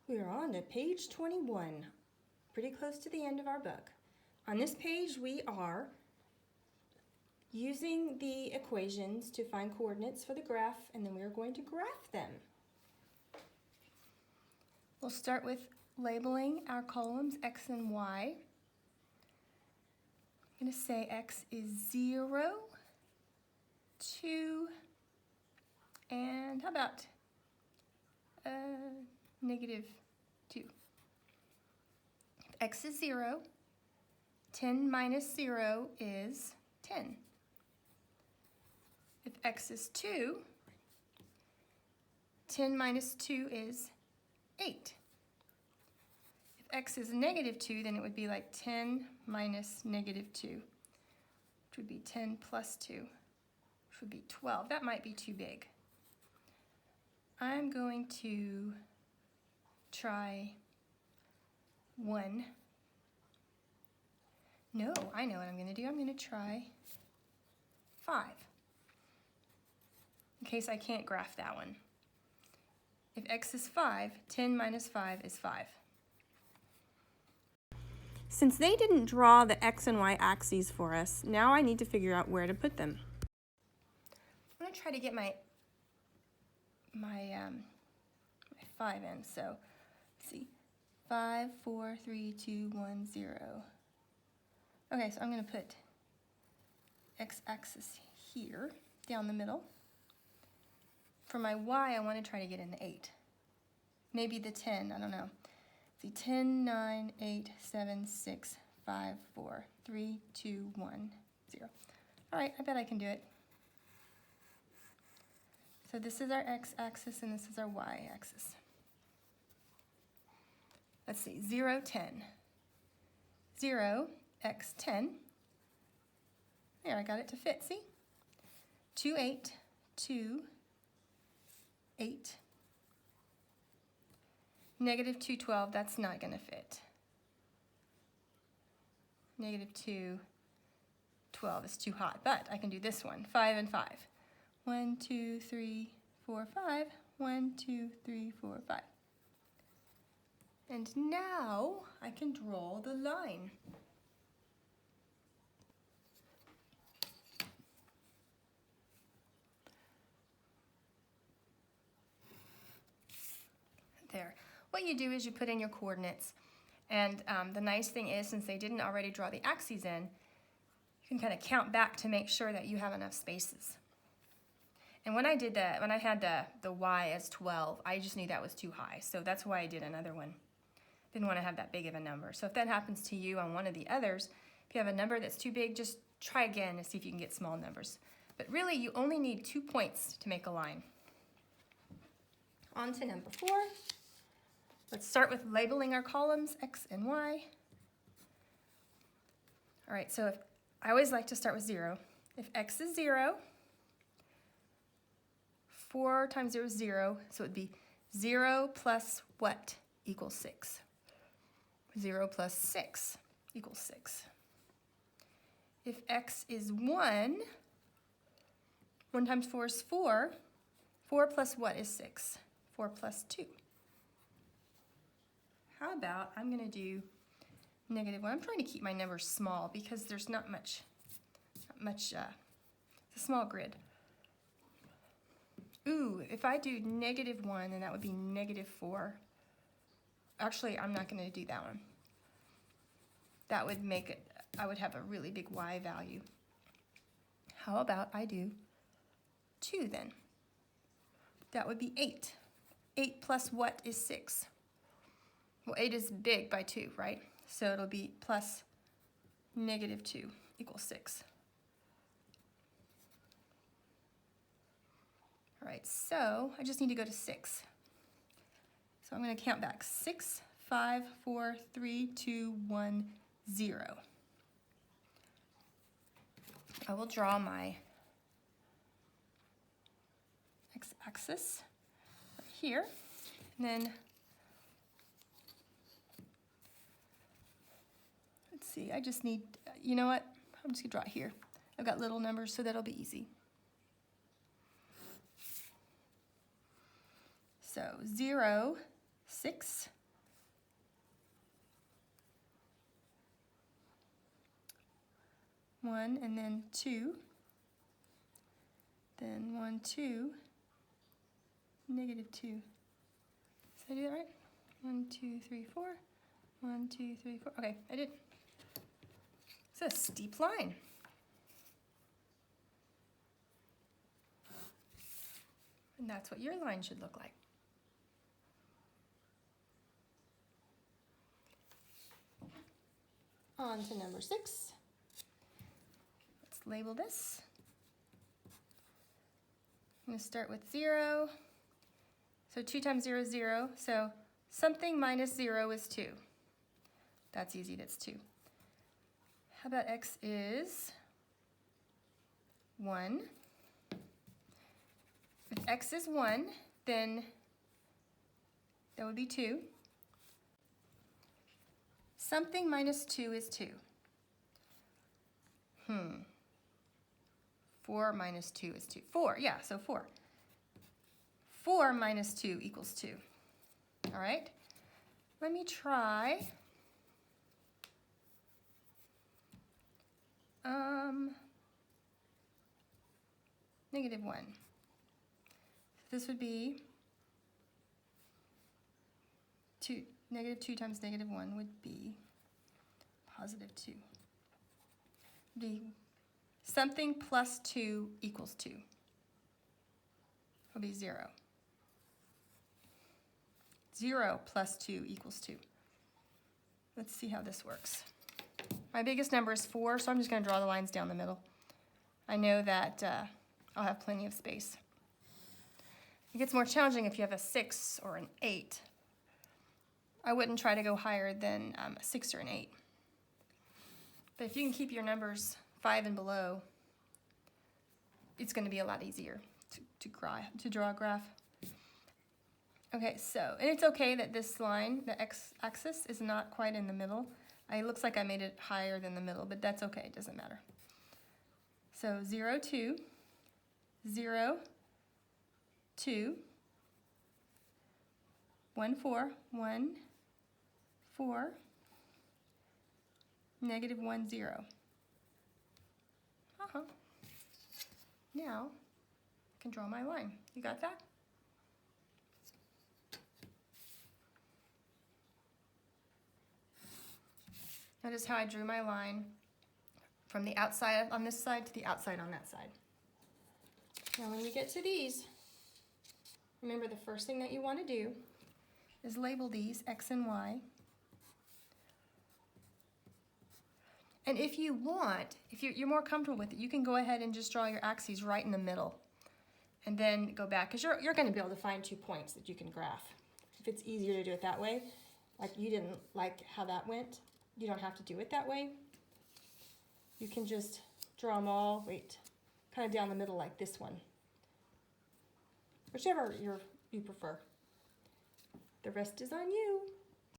We're on to page 21, pretty close to the end of our book. On this page, we are using the equations to find coordinates for the graph, and then we are going to graph them. We'll start with labeling our columns X and Y. I'm going to say X is 0, 2, and how about negative 2. If X is 0, 10 minus 0 is 10. If X is 2, 10 minus 2 is 8. If X is negative 2, then it would be like 10 minus negative 2, which would be 10 plus 2, which would be 12. That might be too big. I'm going to try 1. No, I know what I'm going to do. I'm going to try 5, in case I can't graph that one. If X is 5, 10 minus 5 is 5. Since they didn't draw the X and Y axes for us, now I need to figure out where to put them. I'm going to try to get my 5 in. So let's see, 5, 4, 3, 2, 1, 0. Okay, so I'm going to put x-axis here, down the middle. For my y, I want to try to get an 8. Maybe the 10, I don't know. See, 10, 9, 8, 7, 6, 5, 4, 3, 2, 1, 0. All right, I bet I can do it. So this is our x-axis and this is our y-axis. Let's see, 0, 10. 0, x, 10. There, I got it to fit, see? 2, 8, 2, 8. Negative 2, 12, that's not going to fit. Negative 2, 12 is too hot, but I can do this one, 5 and 5. 1, 2, 3, 4, 5. 1, 2, 3, 4, 5. And now I can draw the line. There. What you do is you put in your coordinates, and the nice thing is, since they didn't already draw the axes in, you can kind of count back to make sure that you have enough spaces. And when I did that, when I had the y as 12, I just knew that was too high, so that's why I did another one. Didn't want to have that big of a number. So if that happens to you on one of the others, if you have a number that's too big, just try again and see if you can get small numbers. But really, you only need 2 points to make a line. On to number 4. Let's start with labeling our columns, X and Y. All right, so I always like to start with 0. If X is 0, 4 times 0 is 0, so it would be 0 plus what equals 6? 0 plus 6 equals 6. If X is 1, 1 times 4 is 4. 4 plus what is 6? 4 plus 2. How about I'm going to do negative 1. I'm trying to keep my numbers small because there's not much, it's a small grid. Ooh, if I do negative 1, then that would be negative 4. Actually, I'm not going to do that one. That would make it, I would have a really big y value. How about I do 2 then? That would be 8. 8 plus what is 6? Well, 8 is big by 2, right? So it'll be plus negative 2 equals 6. All right, so I just need to go to 6. So I'm going to count back. 6, 5, 4, 3, 2, 1, 0. I will draw my x-axis right here, and then let's see, I just need, you know what, I'm just going to draw it here. I've got little numbers, so that'll be easy. So 0, 6, 1, and then 2, then 1, 2, negative 2. Did I do that right? 1, 2, 3, 4. 1, 2, 3, 4. Okay, I did. It's a steep line. And that's what your line should look like. On to number 6. Let's label this. I'm going to start with 0. So 2 times 0 is 0. So something minus 0 is 2. That's easy, that's 2. How about x is 1? If x is 1, then that would be 2. Something minus 2 is 2. 4 minus 2 is 2. 4, yeah, so 4. 4 minus 2 equals 2. All right, let me try negative 1. This would be negative 2 times negative 1 would be positive 2. Something plus 2 equals 2. It'll be 0. 0 plus 2 equals 2. Let's see how this works. My biggest number is 4, so I'm just going to draw the lines down the middle. I know that I'll have plenty of space. It gets more challenging if you have a 6 or an 8. I wouldn't try to go higher than a 6 or an 8. But if you can keep your numbers 5 and below, it's going to be a lot easier to draw a graph. Okay, so, and it's okay that this line, the x-axis, is not quite in the middle. It looks like I made it higher than the middle, but that's okay, it doesn't matter. So 0, 2, 0, 2, 1, 4, 1, 4, negative 1, 0. Now, I can draw my line. You got that? Notice how I drew my line from the outside on this side to the outside on that side. Now when you get to these, remember the first thing that you want to do is label these X and Y. And if you want, if you're more comfortable with it, you can go ahead and just draw your axes right in the middle and then go back, because you're going to be able to find 2 points that you can graph. If it's easier to do it that way, like you didn't like how that went, you don't have to do it that way. You can just draw them all, kind of down the middle like this one. Whichever you prefer. The rest is on you.